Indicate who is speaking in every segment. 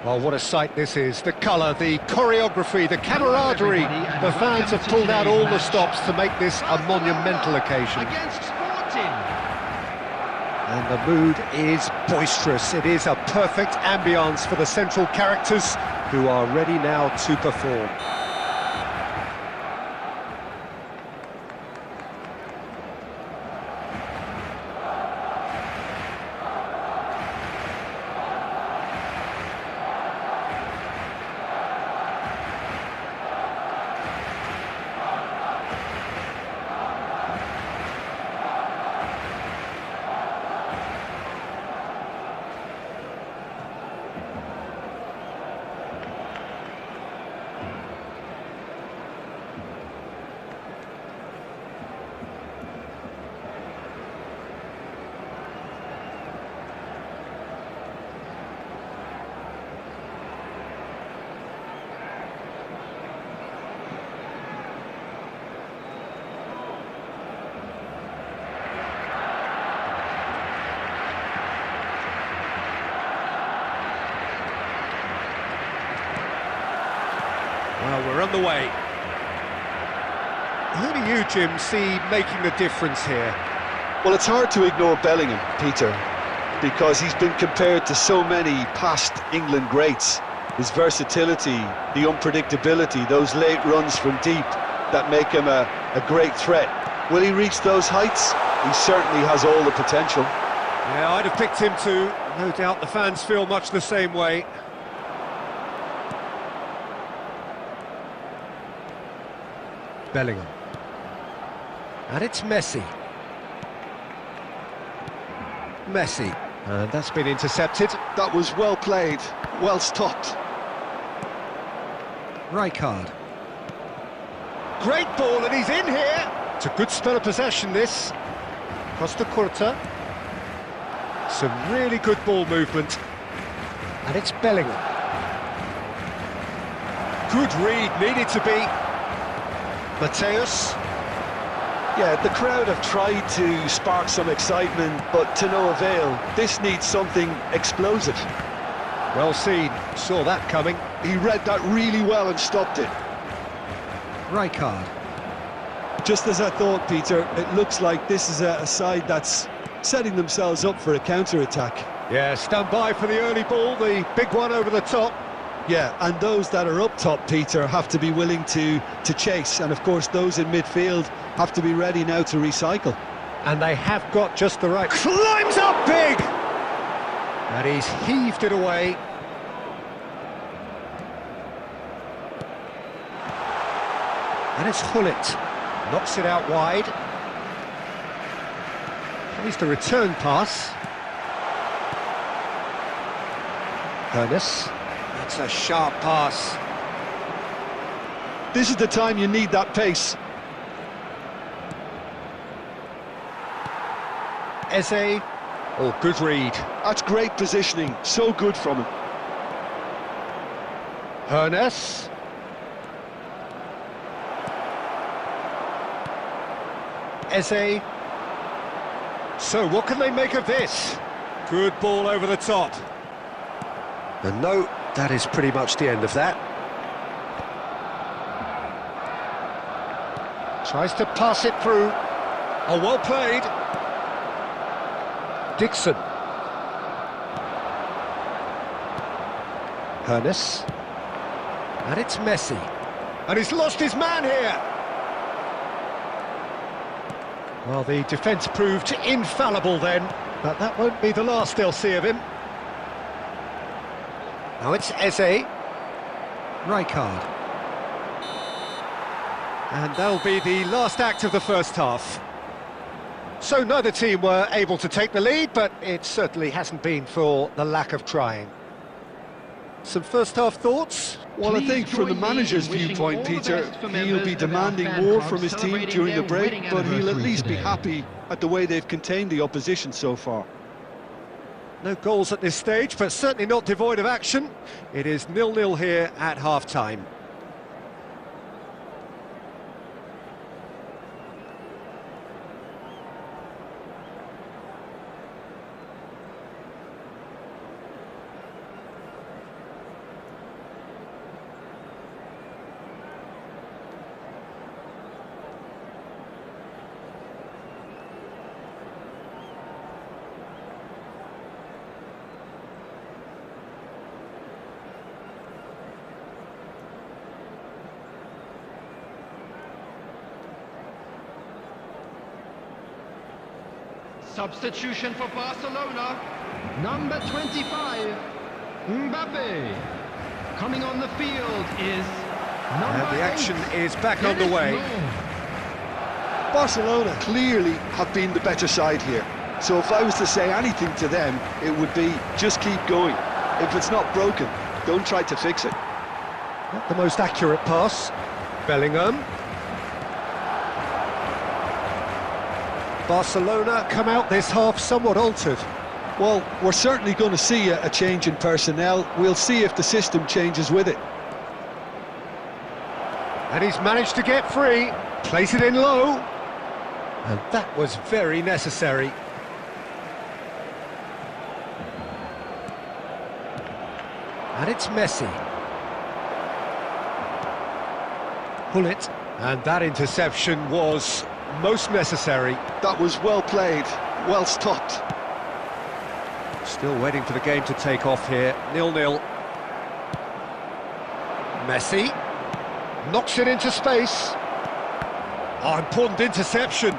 Speaker 1: Well, what a sight this is. The colour, the choreography, the camaraderie. The fans have pulled out all the stops to make this a monumental occasion. And the mood is boisterous. It is a perfect ambience for the central characters who are ready now to perform. Well, we're on the way. Who do you, Jim, see making the difference here?
Speaker 2: Well, it's hard to ignore Bellingham, Peter, because he's been compared to so many past England greats. His versatility, the unpredictability, those late runs from deep that make him a great threat. Will he reach those heights? He certainly has all the potential.
Speaker 1: Yeah, I'd have picked him too. No doubt the fans feel much the same way. Bellingham. And it's Messi. Messi. And that's been intercepted.
Speaker 2: That was well played, well stopped.
Speaker 1: Rijkaard. Great ball, and he's in here! It's a good spell of possession, this. Costa Curta. Some really good ball movement. And it's Bellingham. Good read, needed to be. Mateus.
Speaker 2: Yeah, the crowd have tried to spark some excitement, but to no avail. This needs something explosive.
Speaker 1: Well seen, saw that coming.
Speaker 2: He read that really well and stopped it.
Speaker 1: Rijkaard.
Speaker 2: Just as I thought, Peter, it looks like this is a side that's setting themselves up for a counter-attack.
Speaker 1: Yeah, stand by for the early ball, the big one over the top.
Speaker 2: Yeah, and those that are up top, Peter, have to be willing to chase. And of course, those in midfield have to be ready now to recycle.
Speaker 1: And they have got just the right... Climbs up big! And he's heaved it away. And it's Hullet. Knocks it out wide. Plays the return pass. Ernest. That's a sharp pass.
Speaker 2: This is the time you need that pace.
Speaker 1: Eze. Oh, good read.
Speaker 2: That's great positioning. So good from him.
Speaker 1: Ernest. Eze. So, what can they make of this? Good ball over the top. And no, that is pretty much the end of that. Tries to pass it through. Oh, well played. Dixon. Ernest. And it's Messi. And he's lost his man here. Well, the defence proved infallible then, but that won't be the last they'll see of him. Now it's Eze. Rijkaard. And that'll be the last act of the first half. So neither team were able to take the lead, but it certainly hasn't been for the lack of trying. Some first-half thoughts?
Speaker 2: Well, I think from the manager's viewpoint, Peter, he'll be demanding more from his team during the break, but he'll at least be happy at the way they've contained the opposition so far.
Speaker 1: No goals at this stage, but certainly not devoid of action. It is 0-0 here at half-time.
Speaker 3: Substitution for Barcelona. Number 25, Mbappe. Coming on the field is number
Speaker 1: And the action
Speaker 3: 8.
Speaker 1: is back underway.
Speaker 2: Barcelona clearly have been the better side here. So if I was to say anything to them, it would be just keep going. If it's not broken, don't try to fix it.
Speaker 1: Not the most accurate pass. Bellingham. Barcelona come out this half somewhat altered.
Speaker 2: Well, we're certainly going to see a change in personnel. We'll see if the system changes with it.
Speaker 1: And he's managed to get free. Place it in low. And that was very necessary. And it's Messi. Pull it. And that interception was most necessary.
Speaker 2: That was well played, well stopped.
Speaker 1: Still waiting for the game to take off here. 0-0. Messi knocks it into space. Oh, important interception.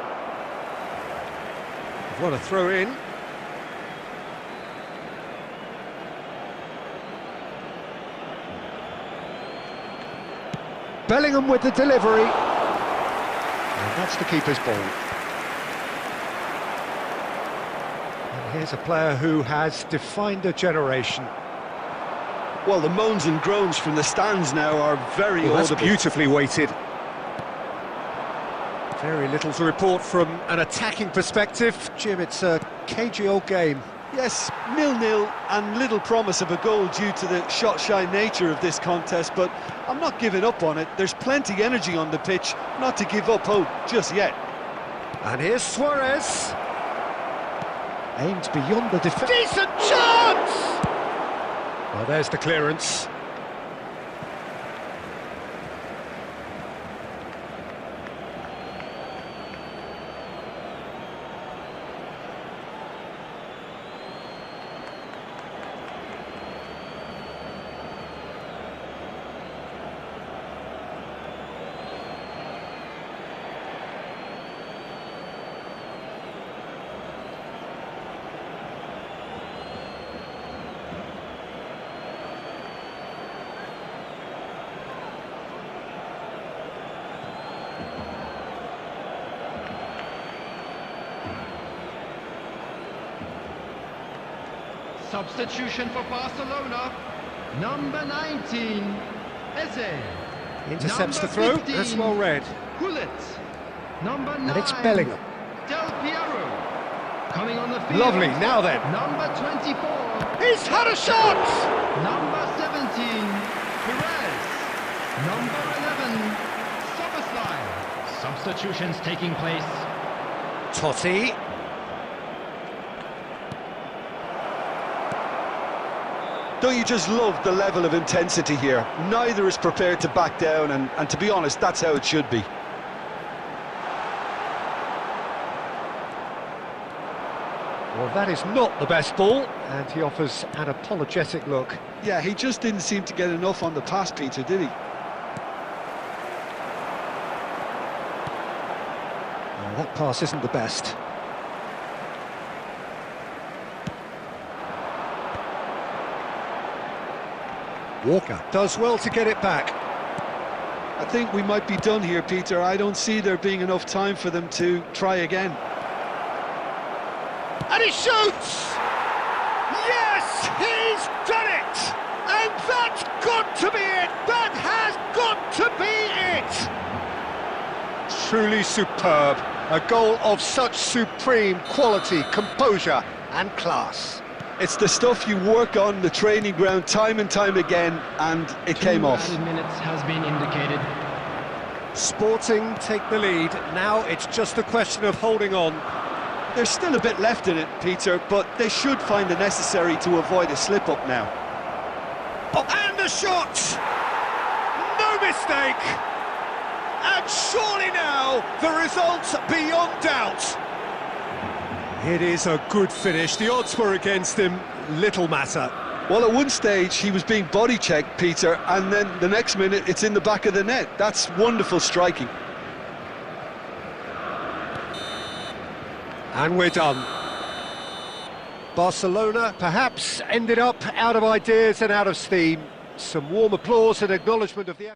Speaker 1: What a throw in. Bellingham with the delivery. And that's the keeper's ball. And here's a player who has defined a generation.
Speaker 2: Well, the moans and groans from the stands now are very
Speaker 1: Well, that's
Speaker 2: audible.
Speaker 1: beautifully weighted. Very little to report from an attacking perspective. Jim, it's a cagey old game.
Speaker 2: Yes, 0-0 and little promise of a goal due to the shot-shy nature of this contest, but I'm not giving up on it. There's plenty energy on the pitch, not to give up hope just yet.
Speaker 1: And here's Suarez. Aimed beyond the defence. Decent chance! Well, there's the clearance.
Speaker 3: Substitution for Barcelona. Number 19, Eze.
Speaker 1: Intercepts the
Speaker 3: Number
Speaker 1: throw.
Speaker 3: 15,
Speaker 1: That's well read.
Speaker 3: Gullit. Number 9,
Speaker 1: And it's Bellingham.
Speaker 3: Del Piero. Coming on the field.
Speaker 1: Lovely, now then.
Speaker 3: Number 24.
Speaker 1: He's had a shot!
Speaker 3: Number 17, Perez. Number 11, Soboslai. Substitutions taking place.
Speaker 1: Totti.
Speaker 2: Don't you just love the level of intensity here? Neither is prepared to back down, and to be honest, that's how it should be.
Speaker 1: Well, that is not the best ball, and he offers an apologetic look.
Speaker 2: Yeah, he just didn't seem to get enough on the pass, Peter, did he?
Speaker 1: Well, that pass isn't the best. Walker does well to get it back.
Speaker 2: I think we might be done here, Peter. I don't see there being enough time for them to try again.
Speaker 1: And he shoots! Yes, he's done it! And that's got to be it! That has got to be it! Truly superb. A goal of such supreme quality, composure and class.
Speaker 2: It's the stuff you work on the training ground time and time again, and it came off.
Speaker 3: 2 minutes has been indicated.
Speaker 1: Sporting take the lead. Now it's just a question of holding on.
Speaker 2: There's still a bit left in it, Peter, but they should find the necessary to avoid a slip-up now.
Speaker 1: Oh, and the shot! No mistake! And surely now, the result's beyond doubt. It is a good finish. The odds were against him. Little matter.
Speaker 2: Well, at one stage, he was being body-checked, Peter, and then the next minute, it's in the back of the net. That's wonderful striking.
Speaker 1: And we're done. Barcelona perhaps ended up out of ideas and out of steam. Some warm applause and acknowledgement of the...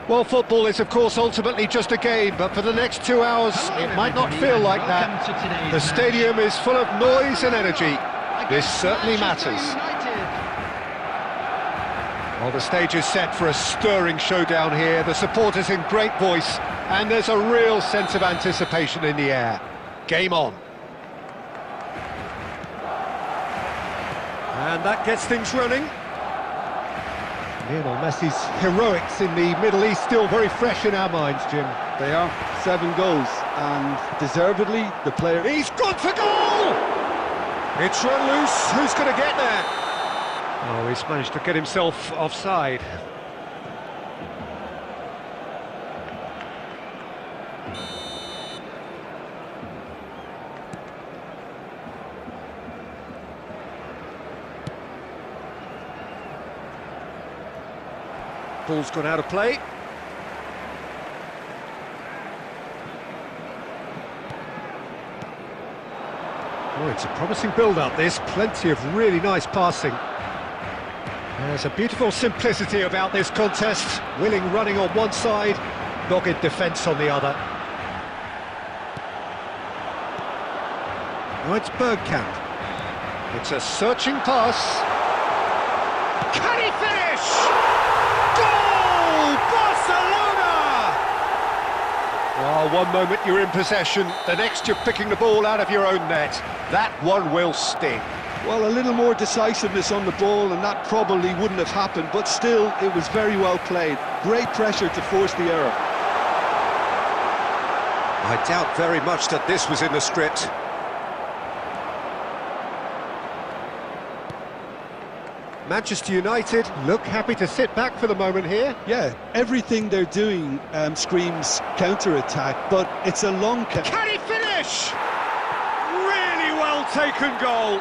Speaker 1: Well, football is, of course, ultimately just a game, but for the next 2 hours, it might not feel like that. The stadium is full of noise and energy. This certainly matters. Well, the stage is set for a stirring showdown here. The supporters in great voice, and there's a real sense of anticipation in the air. Game on. And that gets things running. Lionel Messi's heroics in the Middle East still very fresh in our minds, Jim.
Speaker 2: They are. 7 goals, and deservedly, the player...
Speaker 1: He's gone for goal! It's run loose. Who's going to get there? Oh, he's managed to get himself offside. Ball's gone out of play. Oh, it's a promising build-up, this. Plenty of really nice passing. There's a beautiful simplicity about this contest. Willing running on one side, dogged defence on the other. Oh, it's Bergkamp. It's a searching pass. Can he finish? Goal! Barcelona! Oh, one moment you're in possession, the next you're picking the ball out of your own net. That one will sting.
Speaker 2: Well, a little more decisiveness on the ball and that probably wouldn't have happened, but still, it was very well played. Great pressure to force the error.
Speaker 1: I doubt very much that this was in the script. Manchester United look happy to sit back for the moment here.
Speaker 2: Yeah, everything they're doing screams counter-attack, but it's a long...
Speaker 1: Can he finish? Really well taken goal.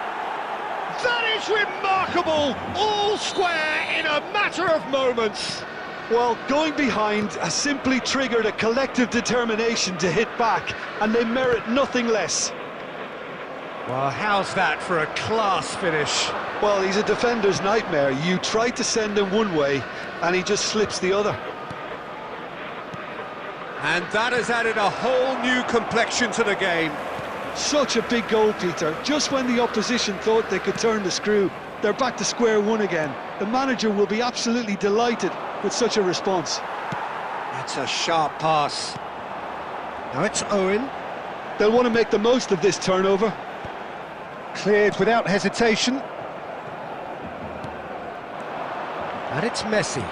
Speaker 1: That is remarkable, all square in a matter of moments.
Speaker 2: Well, going behind has simply triggered a collective determination to hit back, and they merit nothing less.
Speaker 1: Well, how's that for a class finish?
Speaker 2: Well, he's a defender's nightmare. You try to send him one way, and he just slips the other.
Speaker 1: And that has added a whole new complexion to the game.
Speaker 2: Such a big goal, Peter. Just when the opposition thought they could turn the screw, they're back to square one again. The manager will be absolutely delighted with such a response.
Speaker 1: That's a sharp pass. Now it's Owen.
Speaker 2: They'll want to make the most of this turnover.
Speaker 1: Cleared without hesitation. And it's Messi.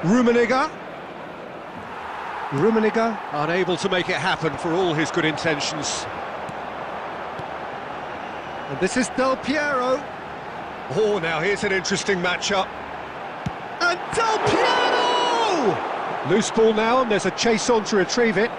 Speaker 1: Rummenigge. Rummenigge unable to make it happen for all his good intentions. And this is Del Piero. Oh, now here's an interesting matchup. And Del Piero! Loose ball now, and there's a chase on to retrieve it.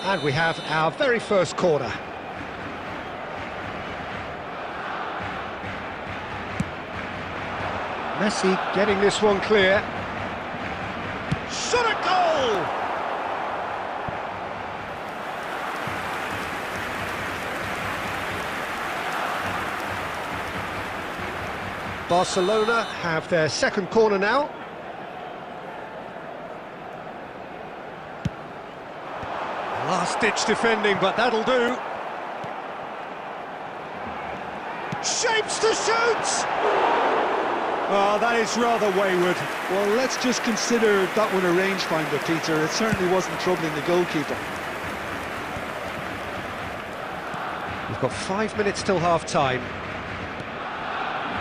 Speaker 1: And we have our very first corner. Messi getting this one clear. Shot a goal! Barcelona have their second corner now. Last-ditch defending, but that'll do. Shapes to shoot! Oh, that is rather wayward.
Speaker 2: Well, let's just consider that one a rangefinder, Peter. It certainly wasn't troubling the goalkeeper.
Speaker 1: We've got 5 minutes till half-time.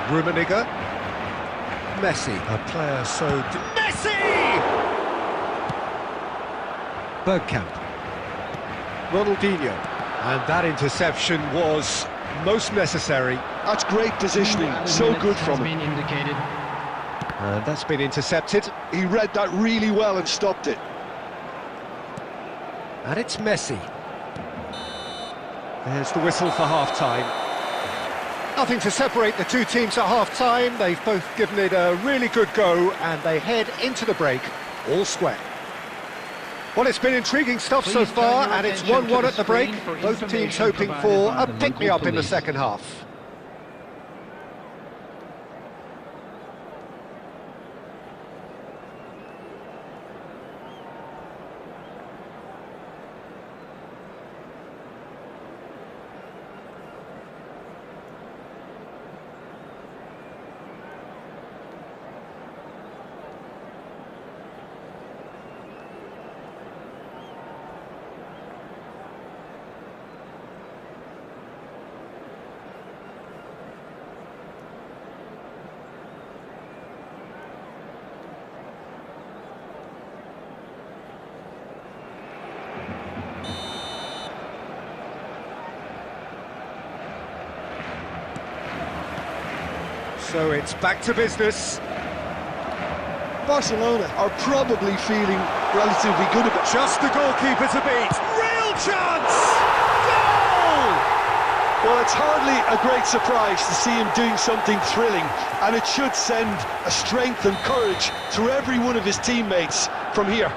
Speaker 1: Rummenigge. Messi, a player so... Messi! Bergkamp. Ronaldinho. And that interception was most necessary.
Speaker 2: That's great positioning, so good from him.
Speaker 1: And that's been intercepted.
Speaker 2: He read that really well and stopped it.
Speaker 1: And it's Messi. There's the whistle for half-time. Nothing to separate the two teams at half-time. They've both given it a really good go, and they head into the break all square. Well, it's been intriguing stuff so far, and it's 1-1 at the break. Both teams hoping for a pick-me-up in the second half. So it's back to business.
Speaker 2: Barcelona are probably feeling relatively good about it.
Speaker 1: Just the goalkeeper to beat. Real chance! Goal!
Speaker 2: Well, it's hardly a great surprise to see him doing something thrilling, and it should send a strength and courage through every one of his teammates from here.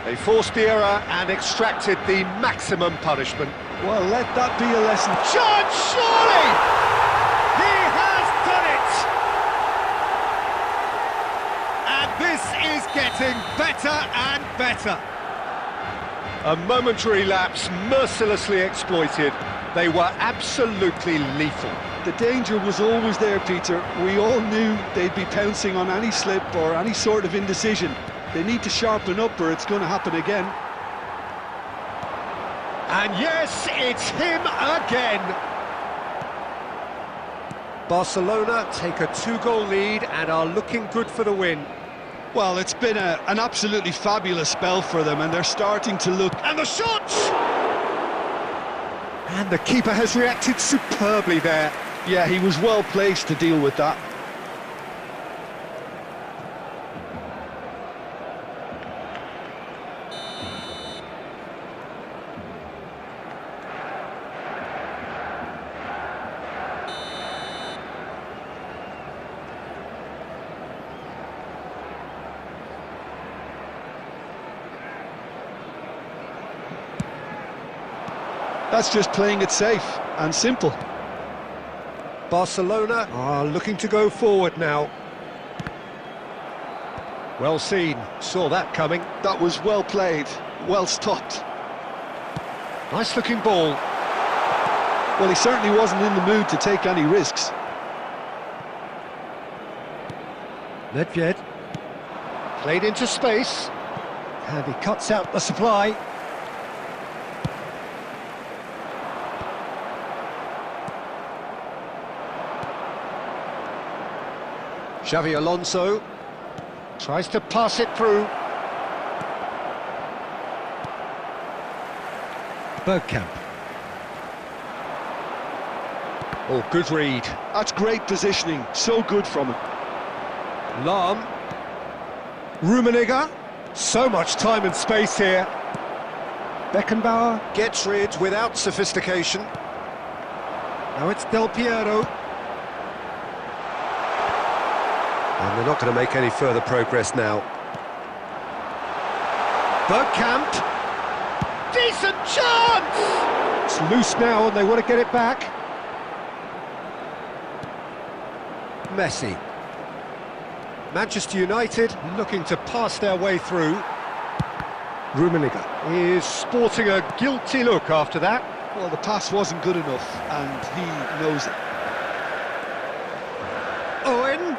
Speaker 1: They forced the error and extracted the maximum punishment.
Speaker 2: Well, let that be a lesson.
Speaker 1: Chance, surely! He has done it! And this is getting better and better. A momentary lapse mercilessly exploited. They were absolutely lethal.
Speaker 2: The danger was always there, Peter. We all knew they'd be pouncing on any slip or any sort of indecision. They need to sharpen up or it's going to happen again.
Speaker 1: And yes, it's him again. Barcelona take a 2-goal lead and are looking good for the win.
Speaker 2: Well, it's been an absolutely fabulous spell for them, and they're starting to look...
Speaker 1: And the shots! And the keeper has reacted superbly there.
Speaker 2: Yeah, he was well placed to deal with that. That's just playing it safe and simple.
Speaker 1: Barcelona are looking to go forward now. Well seen, saw that coming.
Speaker 2: That was well played, well stopped.
Speaker 1: Nice looking ball.
Speaker 2: Well, he certainly wasn't in the mood to take any risks.
Speaker 1: Nedved played into space, and he cuts out the supply. Xavi Alonso tries to pass it through. Bergkamp. Oh, good read.
Speaker 2: That's great positioning, so good from him.
Speaker 1: Lahm. Rummenigge. So much time and space here. Beckenbauer gets rid without sophistication. Now it's Del Piero. And they're not going to make any further progress now. Bergkamp. Decent chance! It's loose now and they want to get it back. Messi. Manchester United looking to pass their way through. Rummenigge is sporting a guilty look after that.
Speaker 2: Well, the pass wasn't good enough, and he knows it.
Speaker 1: Owen.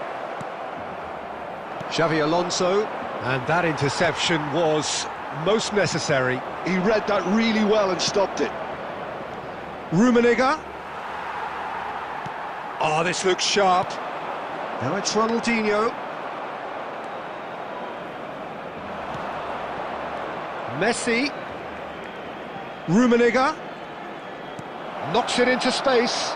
Speaker 1: Xavi Alonso. And that interception was most necessary.
Speaker 2: He read that really well and stopped it.
Speaker 1: Rummenigge. Oh, this looks sharp. Now it's Ronaldinho. Messi. Rummenigge. Knocks it into space.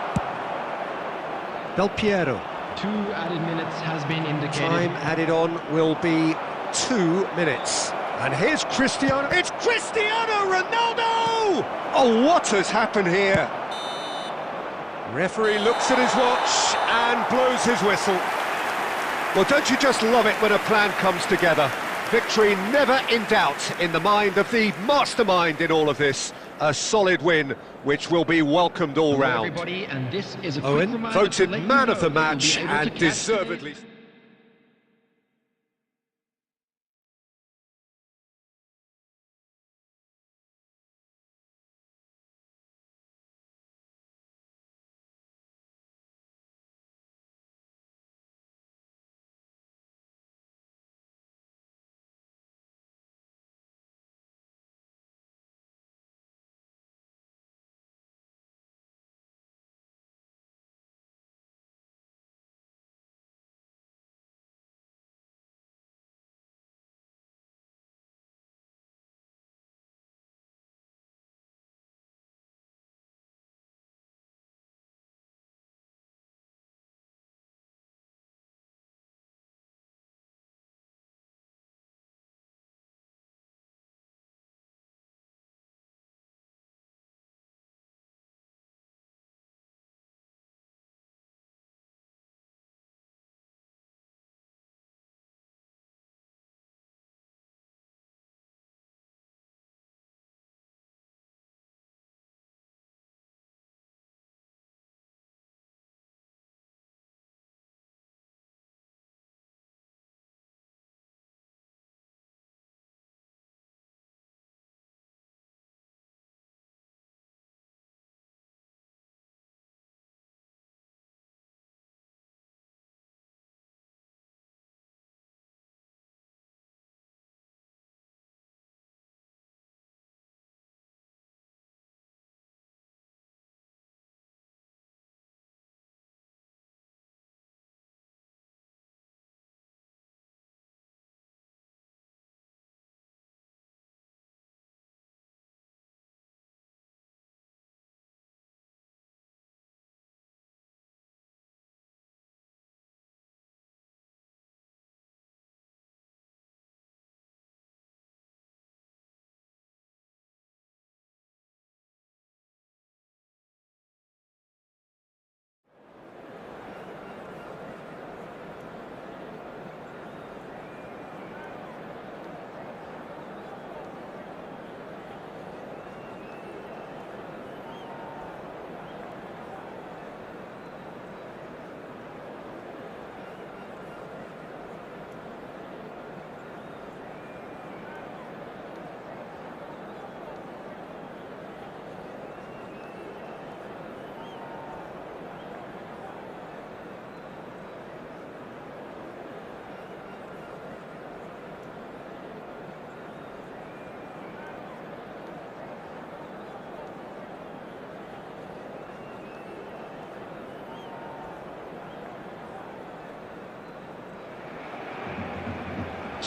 Speaker 1: Del Piero.
Speaker 3: 2 added minutes has been indicated.
Speaker 1: Time added on will be 2 minutes. And here's Cristiano. It's Cristiano Ronaldo! Oh, what has happened here? Referee looks at his watch and blows his whistle. Well, don't you just love it when a plan comes together? Victory never in doubt in the mind of the mastermind in all of this. A solid win, which will be welcomed all
Speaker 3: Hello
Speaker 1: round.
Speaker 3: everybody, and this is a quick
Speaker 1: Owen,
Speaker 3: reminder
Speaker 1: voted
Speaker 3: to let you
Speaker 1: man of
Speaker 3: know
Speaker 1: the
Speaker 3: that you'll
Speaker 1: match
Speaker 3: be able
Speaker 1: and
Speaker 3: to catch
Speaker 1: deservedly...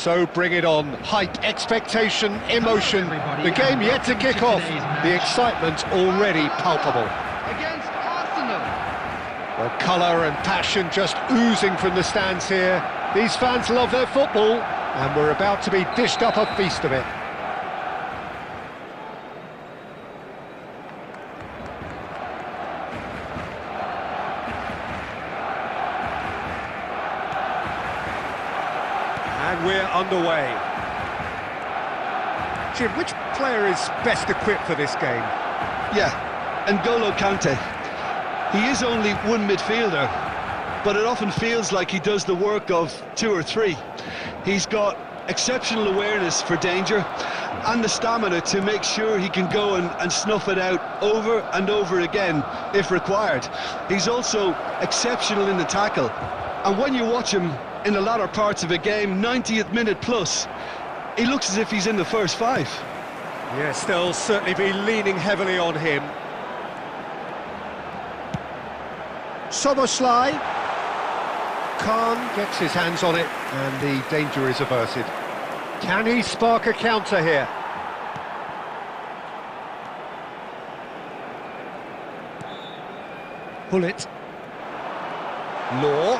Speaker 1: So bring it on. Hype, expectation, emotion. The game yet to kick off. The excitement already palpable.
Speaker 3: Against Arsenal.
Speaker 1: Well, colour and passion just oozing from the stands here. These fans love their football, and we're about to be dished up a feast of it. And we're underway. Jim, which player is best equipped for this game?
Speaker 2: Yeah, N'Golo Kante. He is only one midfielder, but it often feels like he does the work of two or three. He's got exceptional awareness for danger and the stamina to make sure he can go and snuff it out over and over again if required. He's also exceptional in the tackle, and when you watch him in the latter parts of a game, 90th minute plus, he looks as if he's in the first five.
Speaker 1: Yes, they'll certainly be leaning heavily on him. Soboslai. Khan gets his hands on it, and the danger is averted. Can he spark a counter here? Pull it. Law.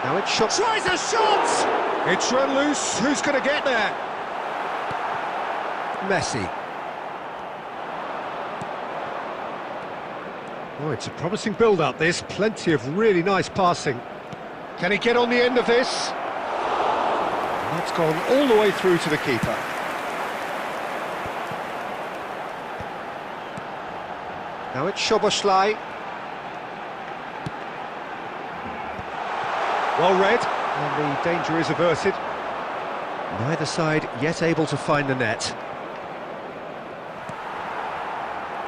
Speaker 1: Now it's shot. Tries a shot! It's run loose. Who's going to get there? Messi. Oh, it's a promising build-up, this. Plenty of really nice passing. Can he get on the end of this? That's gone all the way through to the keeper. Now it's Szoboszlai. Well read, and the danger is averted. Neither side yet able to find the net.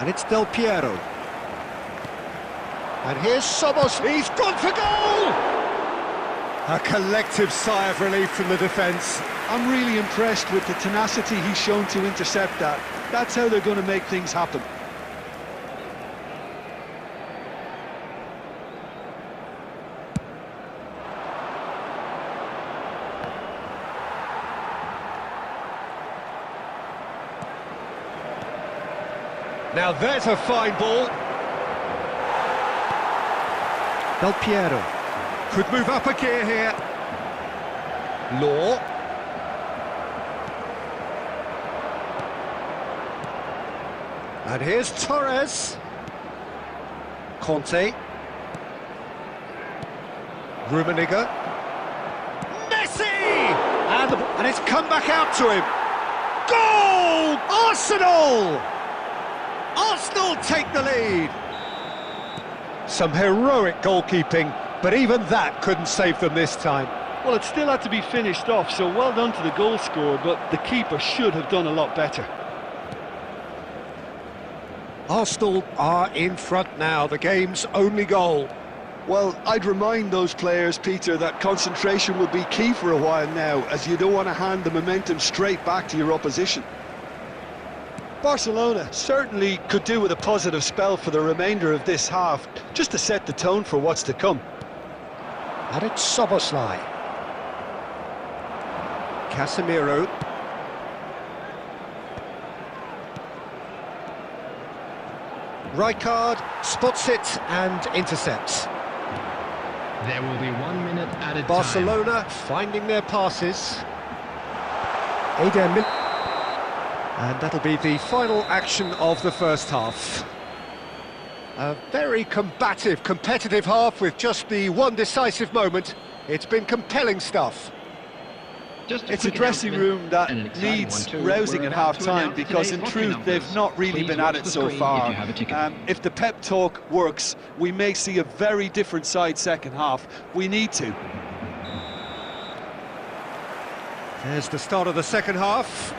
Speaker 1: And it's Del Piero. And here's Sobos. He's gone for goal! A collective sigh of relief from the defence.
Speaker 2: I'm really impressed with the tenacity he's shown to intercept that. That's how they're going to make things happen.
Speaker 1: Now there's a fine ball. Del Piero could move up a gear here. Law. And here's Torres. Conte. Rummenigge. Messi! And it's come back out to him. Goal! Arsenal! Arsenal take the lead. Some heroic goalkeeping, but even that couldn't save them this time.
Speaker 2: Well, it still had to be finished off, so well done to the goal scorer, but the keeper should have done a lot better.
Speaker 1: Arsenal are in front now, the game's only goal.
Speaker 2: Well, I'd remind those players, Peter, that concentration will be key for a while now, as you don't want to hand the momentum straight back to your opposition. Barcelona certainly could do with a positive spell for the remainder of this half, just to set the tone for what's to come.
Speaker 1: And it's Szoboszlai. Casemiro. Rijkaard spots it and intercepts.
Speaker 3: There will be 1 minute added
Speaker 1: Barcelona finding their passes. And that'll be the final action of the first half. A very combative, competitive half with just the one decisive moment. It's been compelling stuff.
Speaker 2: It's a dressing room that needs rousing at half-time, because in truth they've not really been at it so far. If the pep talk works, we may see a very different side second half. We need to.
Speaker 1: There's the start of the second half.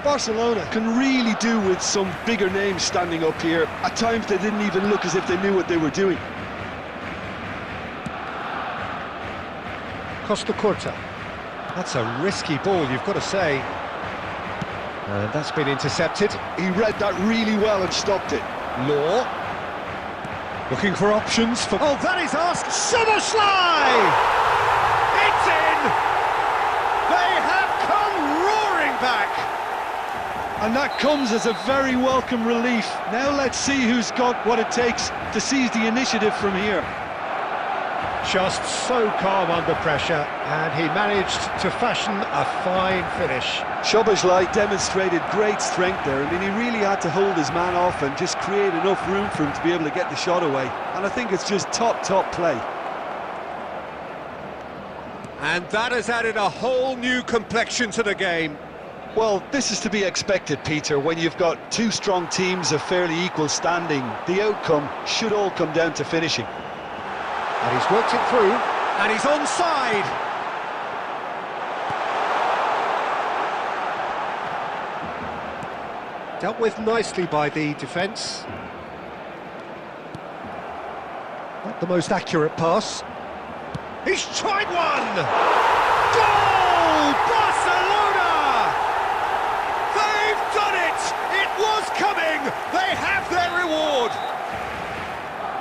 Speaker 2: Barcelona can really do with some bigger names standing up here. At times they didn't even look as if they knew what they were doing.
Speaker 1: Costa Curta. That's a risky ball, you've got to say. And that's been intercepted.
Speaker 2: He read that really well and stopped it.
Speaker 1: Law. Looking for options for... Oh, that is asked. Szoboszlai! It's in!
Speaker 2: And that comes as a very welcome relief. Now let's see who's got what it takes to seize the initiative from here.
Speaker 1: Just so calm under pressure, and he managed to fashion a fine finish.
Speaker 2: Szoboszlai demonstrated great strength there. I mean, he really had to hold his man off and just create enough room for him to be able to get the shot away. And I think it's just top play.
Speaker 1: And that has added a whole new complexion to the game.
Speaker 2: Well, this is to be expected, Peter. When you've got two strong teams of fairly equal standing, the outcome should all come down to finishing.
Speaker 1: And he's worked it through, and he's onside. Dealt with nicely by the defence. Not the most accurate pass. He's tried one! Goal! Barcelona! They've done it! It was coming! They have their reward!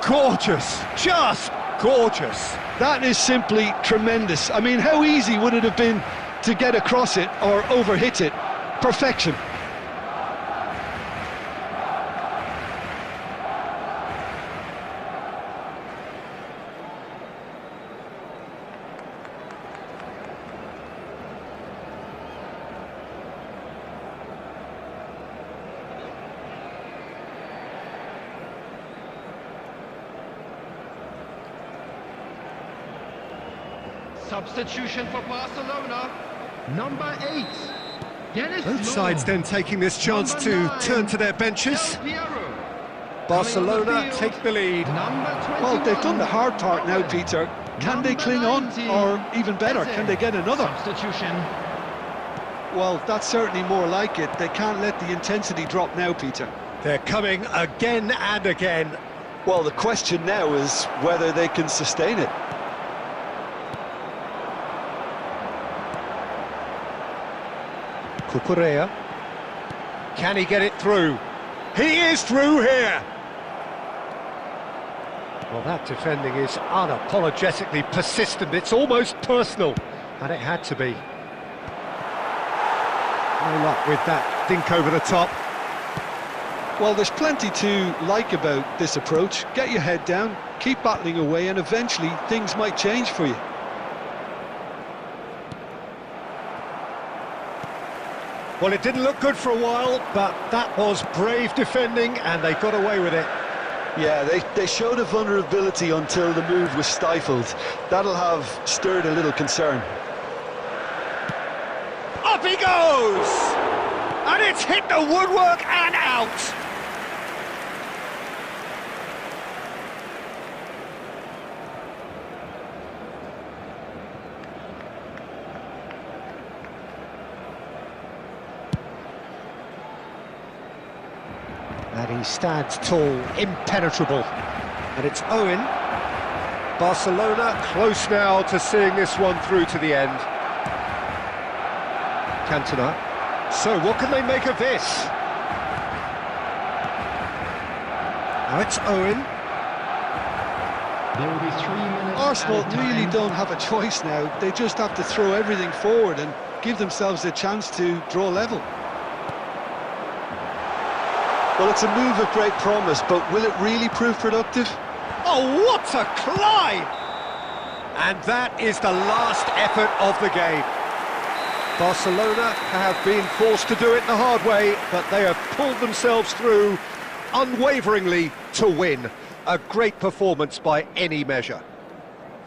Speaker 1: Gorgeous! Just gorgeous!
Speaker 2: That is simply tremendous. I mean, how easy would it have been to get across it or overhit it? Perfection.
Speaker 3: Substitution for Barcelona. Number 8.
Speaker 1: Both sides then taking this chance to turn to their benches. Barcelona take the lead.
Speaker 2: Well, they've done the hard part now, Peter. Can they cling on, or even better, can they get another?
Speaker 3: Substitution.
Speaker 2: Well, that's certainly more like it. They can't let the intensity drop now, Peter.
Speaker 1: They're coming again and again.
Speaker 2: Well, the question now is whether they can sustain it.
Speaker 1: Cucurella. Can he get it through? He is through here! Well, that defending is unapologetically persistent. It's almost personal, and it had to be. No luck with that dink over the top.
Speaker 2: Well, there's plenty to like about this approach. Get your head down, keep battling away, and eventually things might change for you.
Speaker 1: Well, it didn't look good for a while, but that was brave defending, and they got away with it.
Speaker 2: Yeah, they showed a vulnerability until the move was stifled. That'll have stirred a little concern.
Speaker 1: Up he goes! And it's hit the woodwork and out! And he stands tall, impenetrable. And it's Owen. Barcelona close now to seeing this one through to the end. Cantona. So what can they make of this? Now it's Owen.
Speaker 3: There will be 3 minutes.
Speaker 2: Arsenal really don't have a choice now. They just have to throw everything forward and give themselves a chance to draw level. Well, it's a move of great promise, but will it really prove productive?
Speaker 1: Oh, what a climb! And that is the last effort of the game. Barcelona have been forced to do it the hard way, but they have pulled themselves through unwaveringly to win. A great performance by any measure.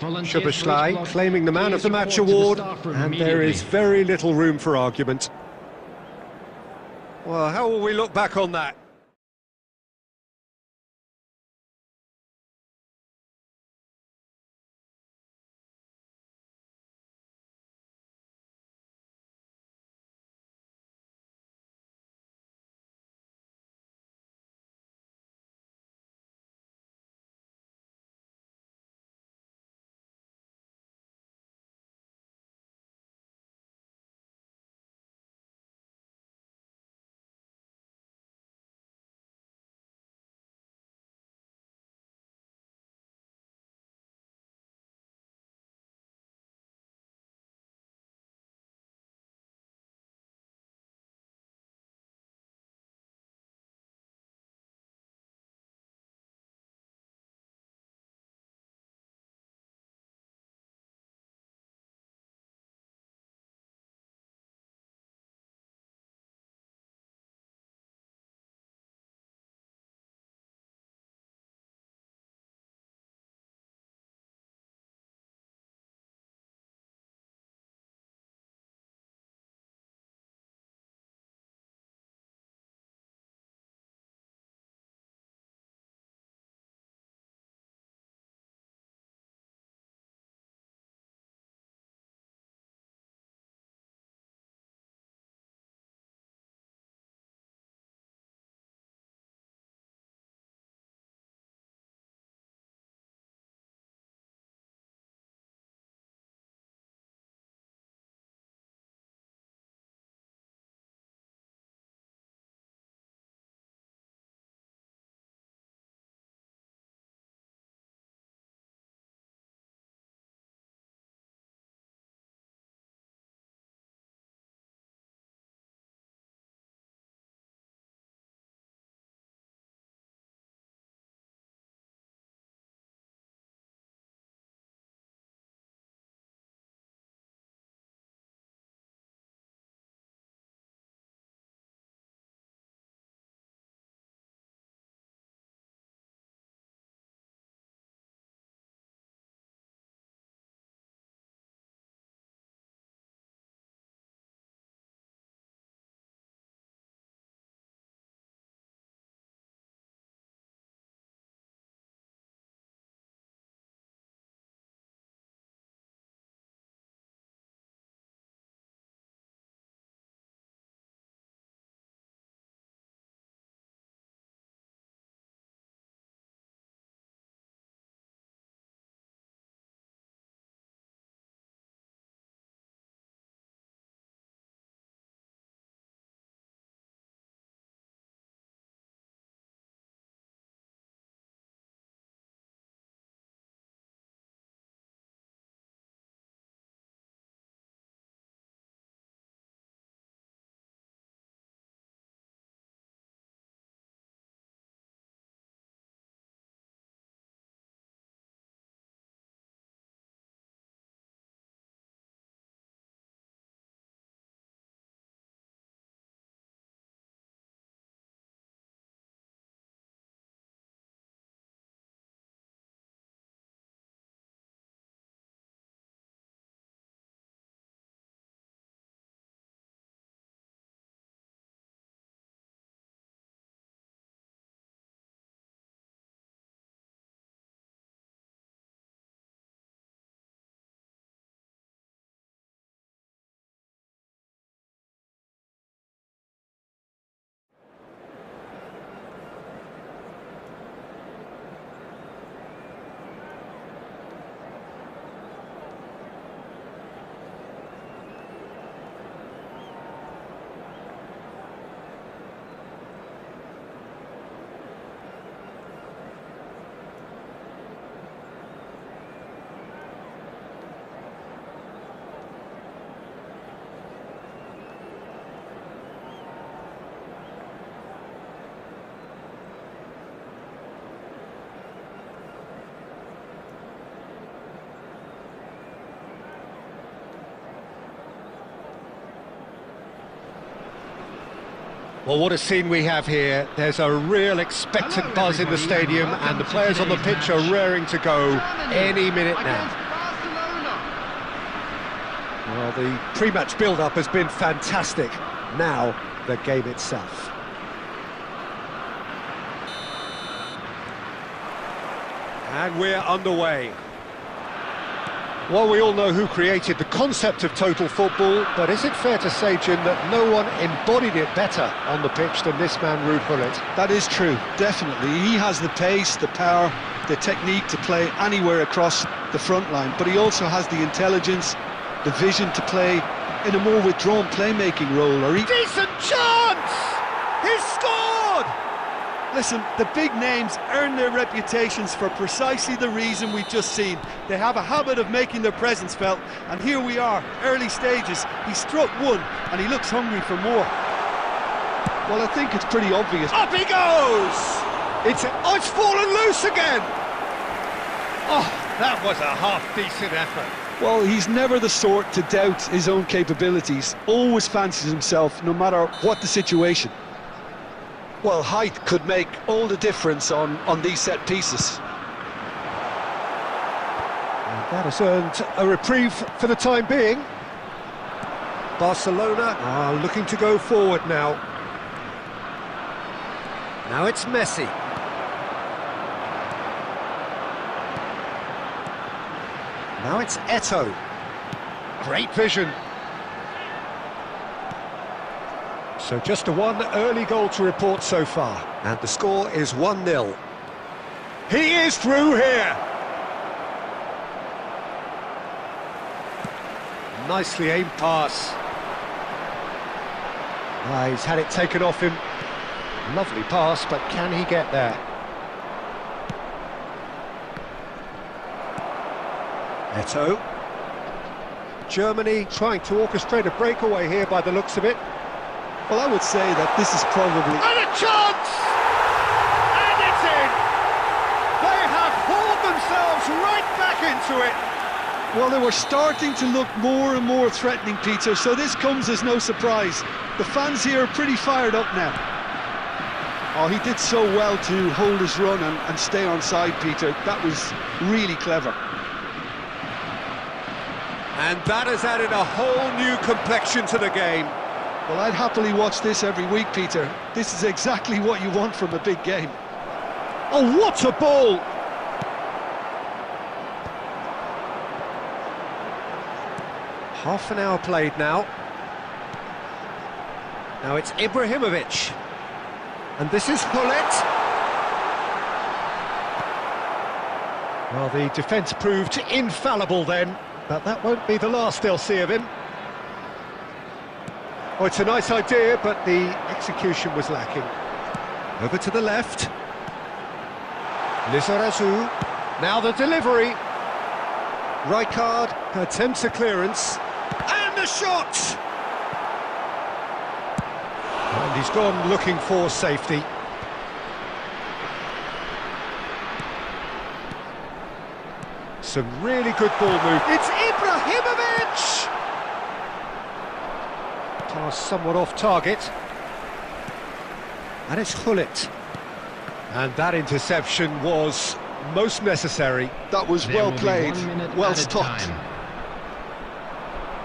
Speaker 1: Szoboszlai claiming the Man of the Match award, and there is very little room for argument. Well, how will we look back on that? Well, what a scene we have here. There's a real expectant buzz in the stadium, and the players on the pitch are raring to go any minute now. Well, the pre-match build-up has been fantastic. Now, the game itself. And we're underway. Well, we all know who created the concept of total football, but is it fair to say, Jim, that no one embodied it better on the pitch than this man, Ruud Gullit?
Speaker 2: That is true, definitely. He has the pace, the power, the technique to play anywhere across the front line, but he also has the intelligence, the vision to play in a more withdrawn playmaking role.
Speaker 1: Decent chance! He's scored!
Speaker 2: Listen, the big names earn their reputations for precisely the reason we've just seen. They have a habit of making their presence felt, and here we are, early stages. He struck one, and he looks hungry for more. Well, I think it's pretty obvious.
Speaker 1: Up he goes! It's fallen loose again! Oh, that was a half-decent effort.
Speaker 2: Well, he's never the sort to doubt his own capabilities. Always fancies himself, no matter what the situation. Well, height could make all the difference on these set pieces.
Speaker 1: And that has earned a reprieve for the time being. Barcelona are looking to go forward now. Now it's Messi. Now it's Eto'o. Great vision. So just a one early goal to report so far, and the score is 1-0. He is through here! Nicely aimed pass. He's had it taken off him. Lovely pass, but can he get there? Eto'o. Germany trying to orchestrate a breakaway here by the looks of it.
Speaker 2: Well, I would say that this is probably...
Speaker 1: And a chance! And it's in! They have hauled themselves right back into it!
Speaker 2: Well, they were starting to look more and more threatening, Peter, so this comes as no surprise. The fans here are pretty fired up now. Oh, he did so well to hold his run and stay on side, Peter. That was really clever.
Speaker 1: And that has added a whole new complexion to the game.
Speaker 2: Well, I'd happily watch this every week, Peter. This is exactly what you want from a big game.
Speaker 1: Oh, what a ball! Half an hour played now. Now it's Ibrahimovic. And this is Gullit. Well, the defence proved infallible then, but that won't be the last they'll see of him. Oh, it's a nice idea, but the execution was lacking. Over to the left. Lizarazu. Now the delivery. Rijkaard attempts a clearance. And the shot! And he's gone looking for safety. Some really good ball move. It's Ibrahimovic! Pass somewhat off target. And it's Gullit. And that interception was most necessary.
Speaker 2: That was well played, well stopped.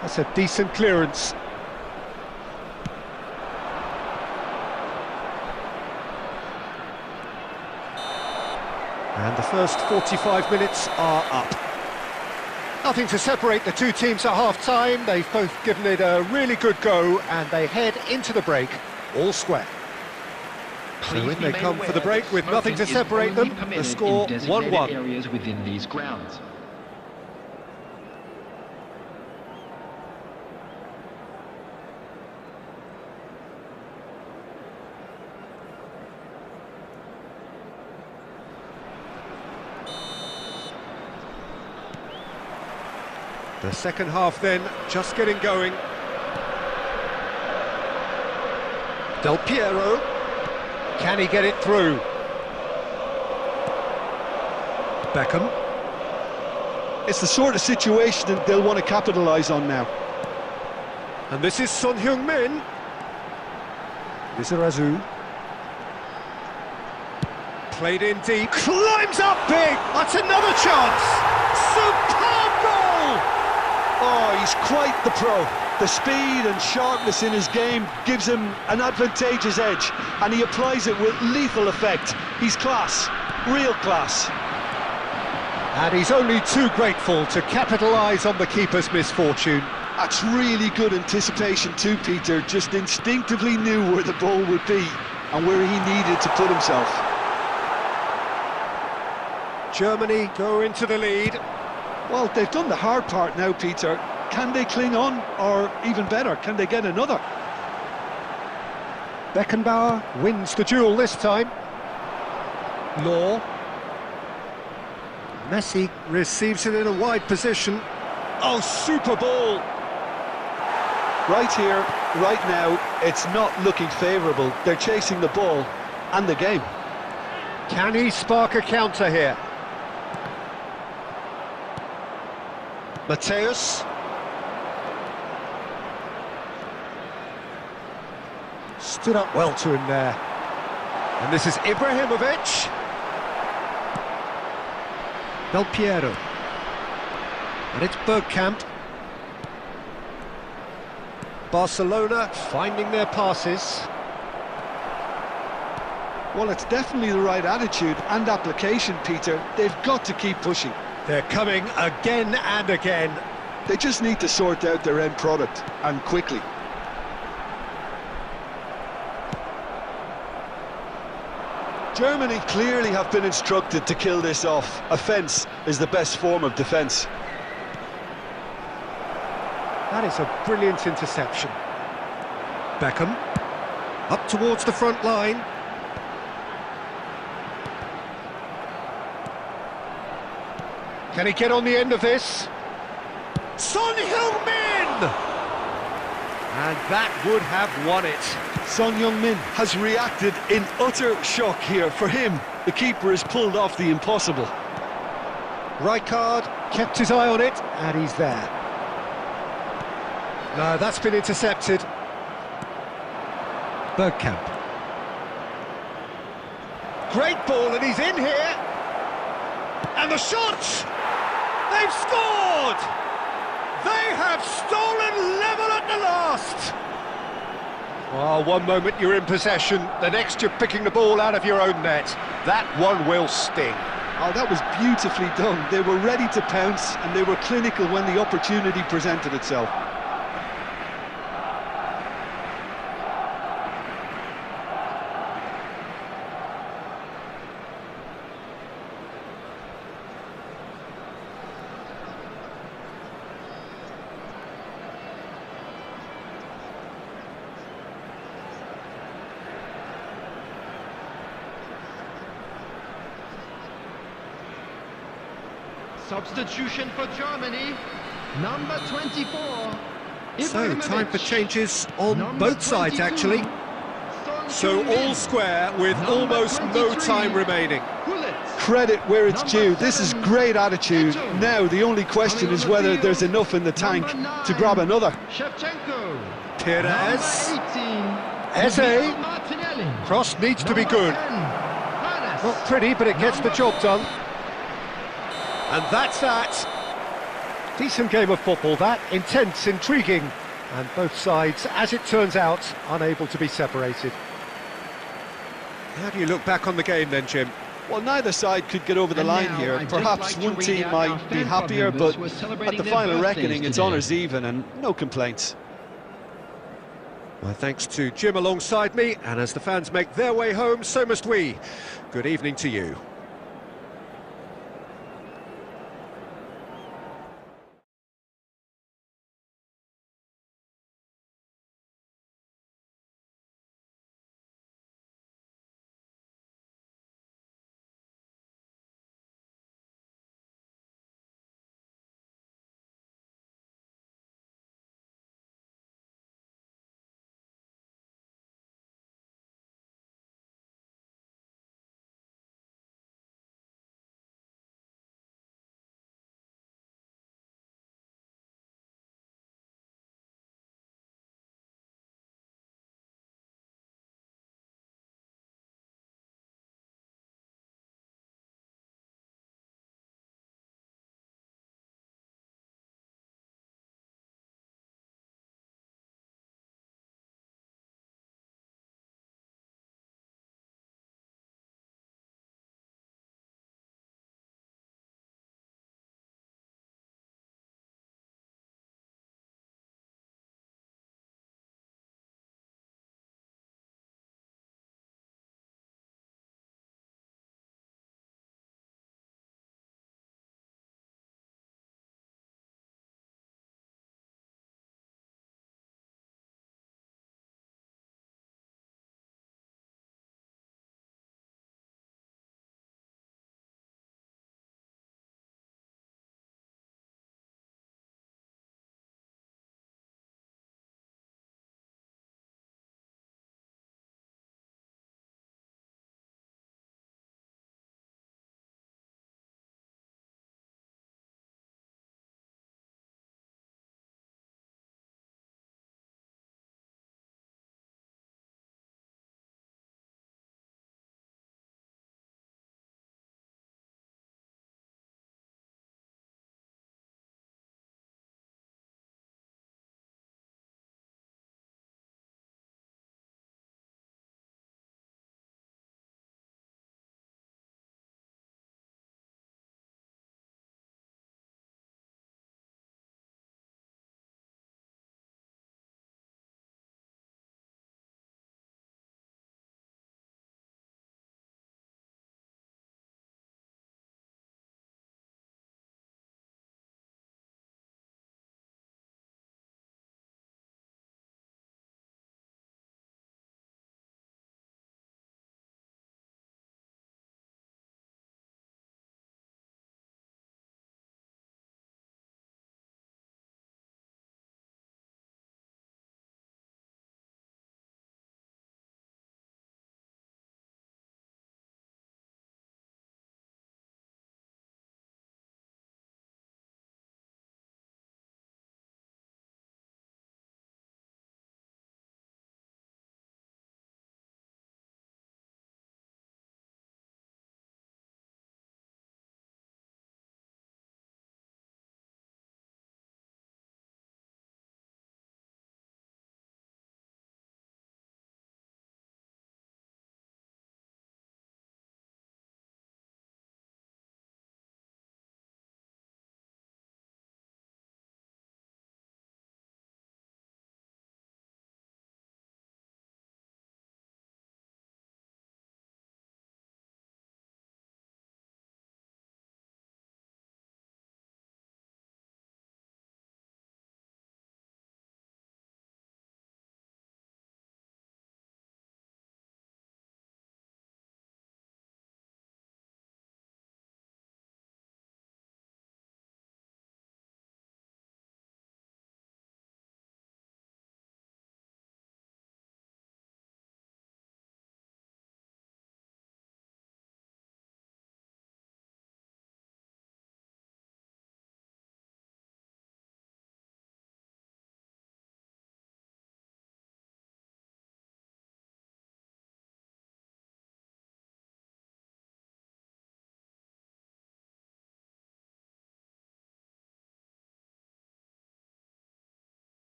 Speaker 1: That's a decent clearance. And the first 45 minutes are up. Nothing to separate the two teams at half-time. They've both given it a really good go, and they head into the break all square. So in they come for the break with nothing to separate them. The score 1-1.
Speaker 3: Areas within these grounds.
Speaker 1: The second half then, just getting going. Del Piero. Can he get it through? Beckham.
Speaker 2: It's the sort of situation that they'll want to capitalise on now.
Speaker 1: And this is Son Heung-min. Lizarazu. Played in deep, climbs up big, that's another chance! Superb goal!
Speaker 2: Oh, he's quite the pro. The speed and sharpness in his game gives him an advantageous edge, and he applies it with lethal effect. He's class, real class.
Speaker 1: And he's only too grateful to capitalise on the keeper's misfortune.
Speaker 2: That's really good anticipation too, Peter. Just instinctively knew where the ball would be and where he needed to put himself.
Speaker 1: Germany go into the lead.
Speaker 2: Well, they've done the hard part now, Peter. Can they cling on, or even better, can they get another?
Speaker 1: Beckenbauer wins the duel this time. Law. Messi receives it in a wide position. Oh, super ball!
Speaker 2: Right here, right now, it's not looking favourable. They're chasing the ball and the game.
Speaker 1: Can he spark a counter here? Mateus. Stood up well to him there. And this is Ibrahimovic. Del Piero. And it's Bergkamp. Barcelona finding their passes.
Speaker 2: Well, it's definitely the right attitude and application, Peter. They've got to keep pushing.
Speaker 1: They're coming again and again.
Speaker 2: They just need to sort out their end product, and quickly. Germany clearly have been instructed to kill this off. Offence is the best form of defence.
Speaker 1: That is a brilliant interception. Beckham, up towards the front line. Can he get on the end of this? Son Heung-min! And that would have won it.
Speaker 2: Son Heung-min has reacted in utter shock here. For him, the keeper has pulled off the impossible.
Speaker 1: Rijkaard kept his eye on it, and he's there. No, that's been intercepted. Bergkamp. Great ball, and he's in here. And the shot! They've scored! They have stolen level at the last! Well, one moment you're in possession, the next you're picking the ball out of your own net. That one will sting.
Speaker 2: Oh, that was beautifully done. They were ready to pounce, and they were clinical when the opportunity presented itself.
Speaker 3: Substitution for Germany, number 24.
Speaker 1: So, time for changes on both sides, actually. So, all square with almost no time remaining.
Speaker 2: Credit where it's due. This is great attitude. Now, the only question is whether there's enough in the tank to grab another.
Speaker 1: Perez. Eze. Cross needs to be good. Not pretty, but it gets the job done. And that's that. Decent game of football, that. Intense, intriguing. And both sides, as it turns out, unable to be separated. How do you look back on the game then, Jim?
Speaker 2: Well, neither side could get over the line here. Perhaps one team might be happier, but at the final reckoning, it's honours even and no complaints.
Speaker 1: My thanks to Jim alongside me, and as the fans make their way home, so must we. Good evening to you.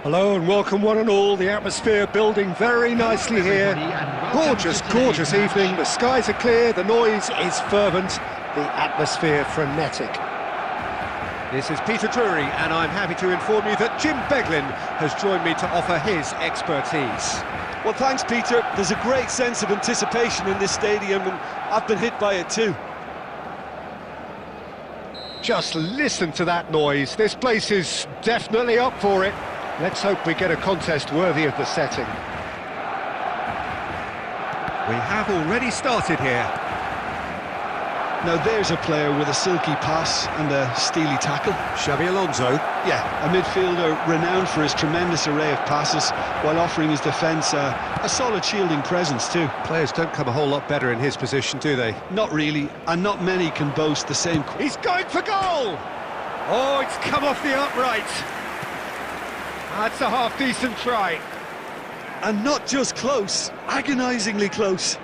Speaker 1: Hello and welcome one and all. The atmosphere building very nicely here. Gorgeous, gorgeous evening. The skies are clear, the noise is fervent, the atmosphere frenetic. This is Peter Drury and I'm happy to inform you that Jim Beglin has joined me to offer his expertise.
Speaker 2: Well, thanks, Peter. There's a great sense of anticipation in this stadium, and I've been hit by it too.
Speaker 1: Just listen to that noise. This place is definitely up for it. Let's hope we get a contest worthy of the setting. We have already started here.
Speaker 2: Now there's a player with a silky pass and a steely tackle.
Speaker 1: Xabi Alonso.
Speaker 2: Yeah, a midfielder renowned for his tremendous array of passes while offering his defence a solid shielding presence too.
Speaker 1: Players don't come a whole lot better in his position, do they?
Speaker 2: Not really, and not many can boast the same.
Speaker 1: He's going for goal! Oh, it's come off the upright. That's a half-decent try.
Speaker 2: And not just close, agonisingly close.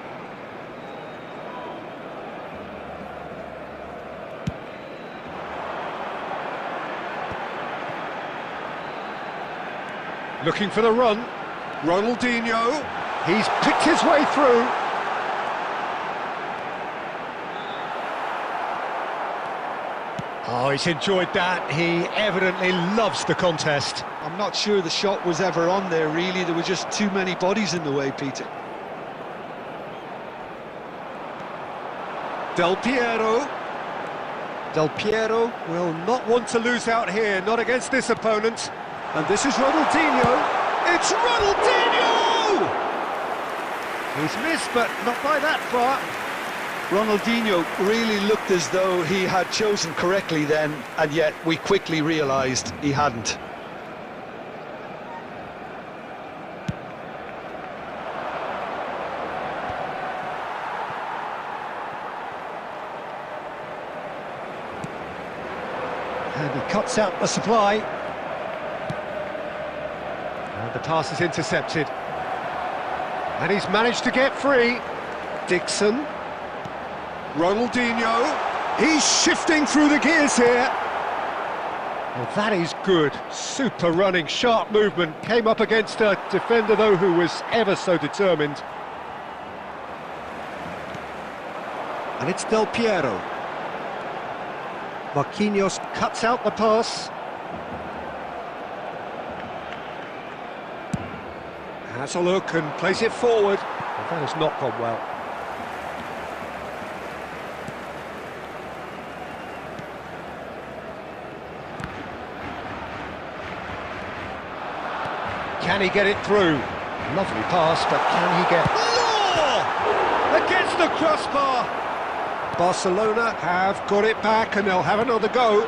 Speaker 1: Looking for the run. Ronaldinho. He's picked his way through. Oh, he's enjoyed that. He evidently loves the contest.
Speaker 2: I'm not sure the shot was ever on there, really. There were just too many bodies in the way, Peter.
Speaker 1: Del Piero. Del Piero will not want to lose out here, not against this opponent. And this is Ronaldinho. It's Ronaldinho! He's missed, but not by that far.
Speaker 2: Ronaldinho really looked as though he had chosen correctly then, and yet we quickly realised he hadn't.
Speaker 1: And he cuts out the supply. And the pass is intercepted. And he's managed to get free. Dixon. Ronaldinho. He's shifting through the gears here. Well, that is good. Super running, sharp movement. Came up against a defender, though, who was ever so determined. And it's Del Piero. Marquinhos cuts out the pass. Has a look and plays it forward. Well, that has not gone well. Can he get it through? Lovely pass, but can he get... Oh! Against the crossbar! Barcelona have got it back and they'll have another go.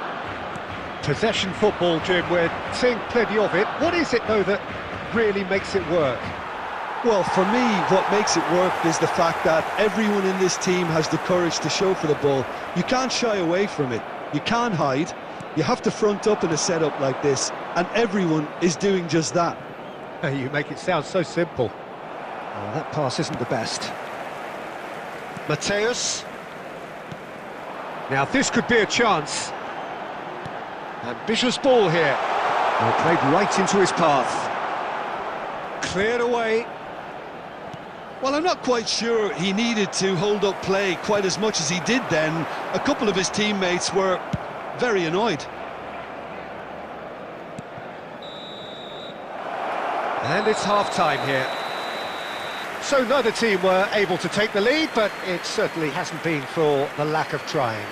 Speaker 1: Possession football, Jim, we're seeing plenty of it. What is it, though, that really makes it work?
Speaker 2: Well, for me, what makes it work is the fact that everyone in this team has the courage to show for the ball. You can't shy away from it. You can't hide. You have to front up in a setup like this, and everyone is doing just that.
Speaker 1: You make it sound so simple. Oh, that pass isn't the best. Mateus. Now this could be a chance. Ambitious ball here. Well, played right into his path. Cleared away.
Speaker 2: Well, I'm not quite sure he needed to hold up play quite as much as he did then. A couple of his teammates were very annoyed.
Speaker 1: And it's half-time here. So neither team were able to take the lead, but it certainly hasn't been for the lack of trying.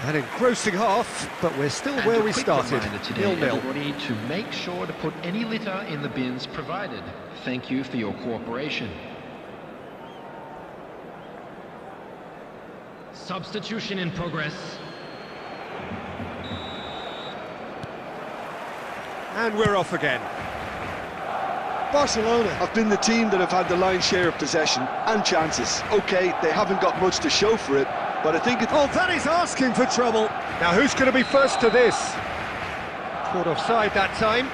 Speaker 1: An engrossing half, but we're still where we started, 0-0.
Speaker 3: Everybody to make sure to put any litter in the bins provided. Thank you for your cooperation. Substitution in progress.
Speaker 1: And we're off again.
Speaker 2: Barcelona have been the team that have had the lion's share of possession and chances. OK, they haven't got much to show for it, but I think
Speaker 1: Oh, that is asking for trouble. Now, who's going to be first to this? Caught offside that time.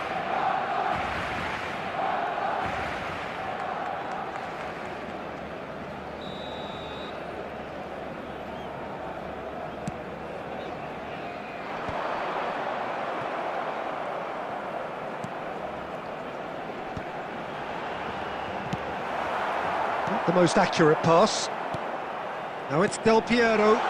Speaker 1: the most accurate pass. Now it's Del Piero.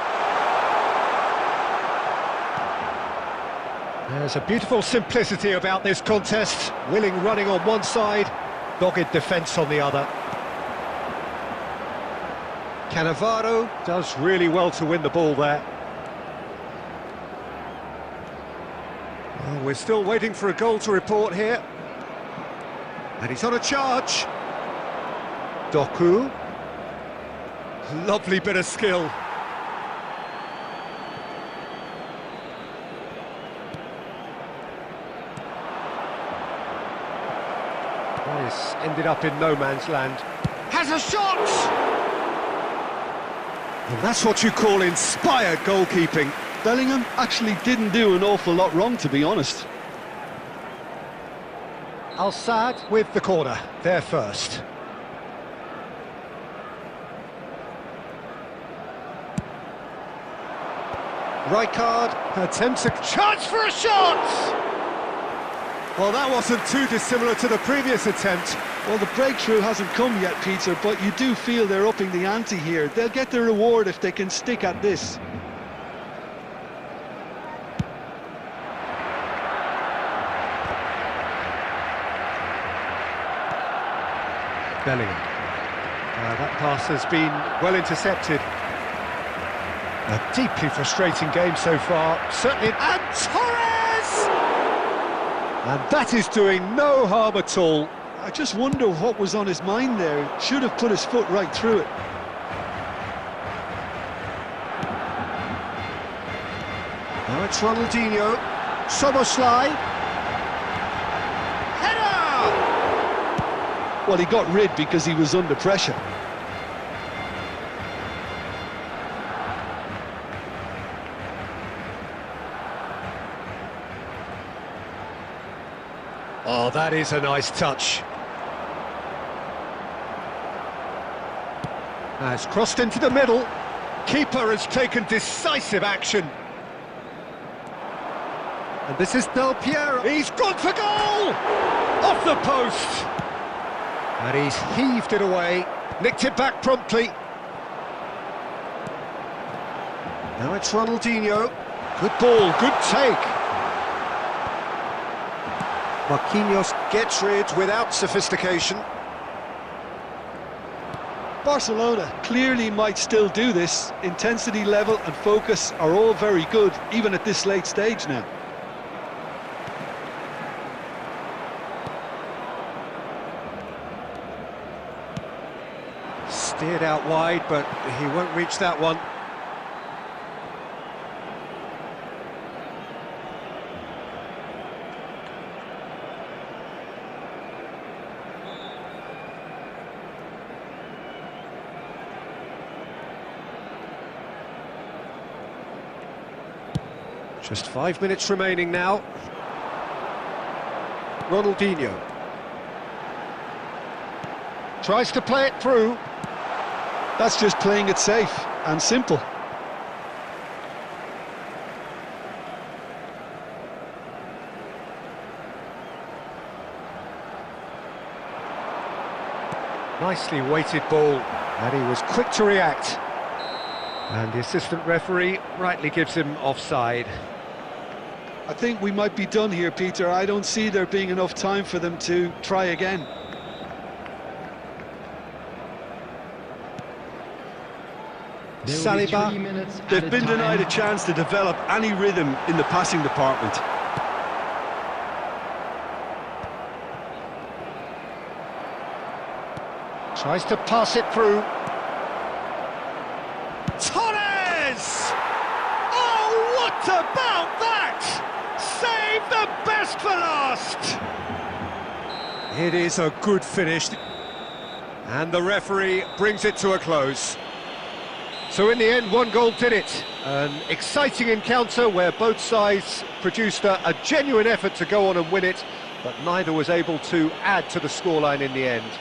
Speaker 1: There's a beautiful simplicity about this contest. Willing running on one side, dogged defence on the other. Cannavaro does really well to win the ball there. Well, we're still waiting for a goal to report here. And he's on a charge. Doku. Lovely bit of skill. This ended up in no man's land. Has a shot! And that's what you call inspired goalkeeping.
Speaker 2: Bellingham actually didn't do an awful lot wrong, to be honest.
Speaker 1: Al-Saad with the corner, there first. Rijkaard attempts a chance for a shot! Well, that wasn't too dissimilar to the previous attempt.
Speaker 2: Well, the breakthrough hasn't come yet, Peter, but you do feel they're upping the ante here. They'll get their reward if they can stick at this.
Speaker 1: Bellingham. That pass has been well intercepted. A deeply frustrating game so far, certainly. And Torres! And that is doing no harm at all.
Speaker 2: I just wonder what was on his mind there. Should have put his foot right through it.
Speaker 1: Now it's Ronaldinho. Soboslai. Header!
Speaker 2: Well, he got rid because he was under pressure.
Speaker 1: Oh, that is a nice touch. Has crossed into the middle. Keeper has taken decisive action. And this is Del Piero. He's gone for goal! Off the post! And he's heaved it away. Nicked it back promptly. Now it's Ronaldinho. Good ball, good take. Marquinhos gets rid without sophistication.
Speaker 2: Barcelona clearly might still do this. Intensity level and focus are all very good, even at this late stage now.
Speaker 1: Steered out wide, but he won't reach that one. Just 5 minutes remaining now. Ronaldinho. Tries to play it through.
Speaker 2: That's just playing it safe and simple.
Speaker 1: Nicely weighted ball, and he was quick to react. And the assistant referee rightly gives him offside.
Speaker 2: I think we might be done here, Peter. I don't see there being enough time for them to try again.
Speaker 1: Saliba.
Speaker 2: They've been denied a chance to develop any rhythm in the passing department.
Speaker 1: Tries to pass it through. Torres! Oh, what about that? Save the best for last! It is a good finish. And the referee brings it to a close. So in the end, one goal did it. An exciting encounter where both sides produced a genuine effort to go on and win it, but neither was able to add to the scoreline in the end.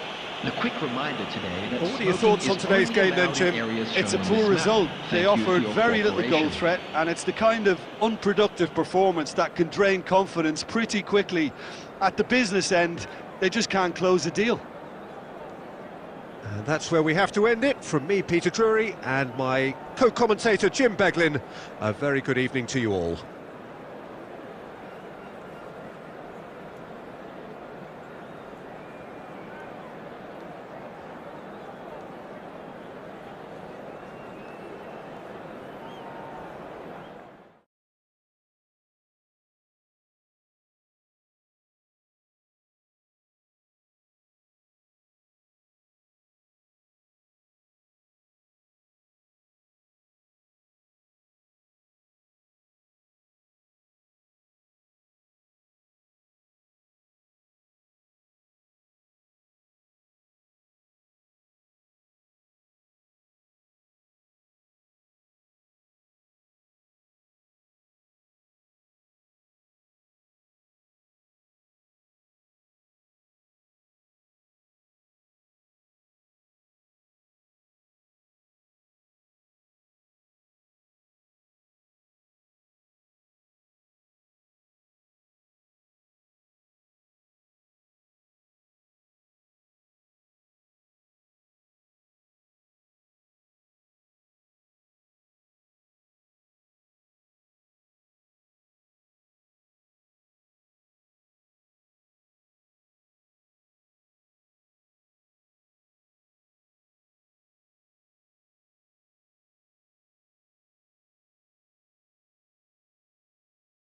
Speaker 3: A quick reminder today that
Speaker 1: what are your thoughts on today's game then, Jim?
Speaker 2: It's a poor result. They offered very little goal threat, and it's the kind of unproductive performance that can drain confidence pretty quickly. At the business end, they just can't close the deal.
Speaker 1: And that's where we have to end it. From me, Peter Drury, and my co-commentator, Jim Beglin. A very good evening to you all.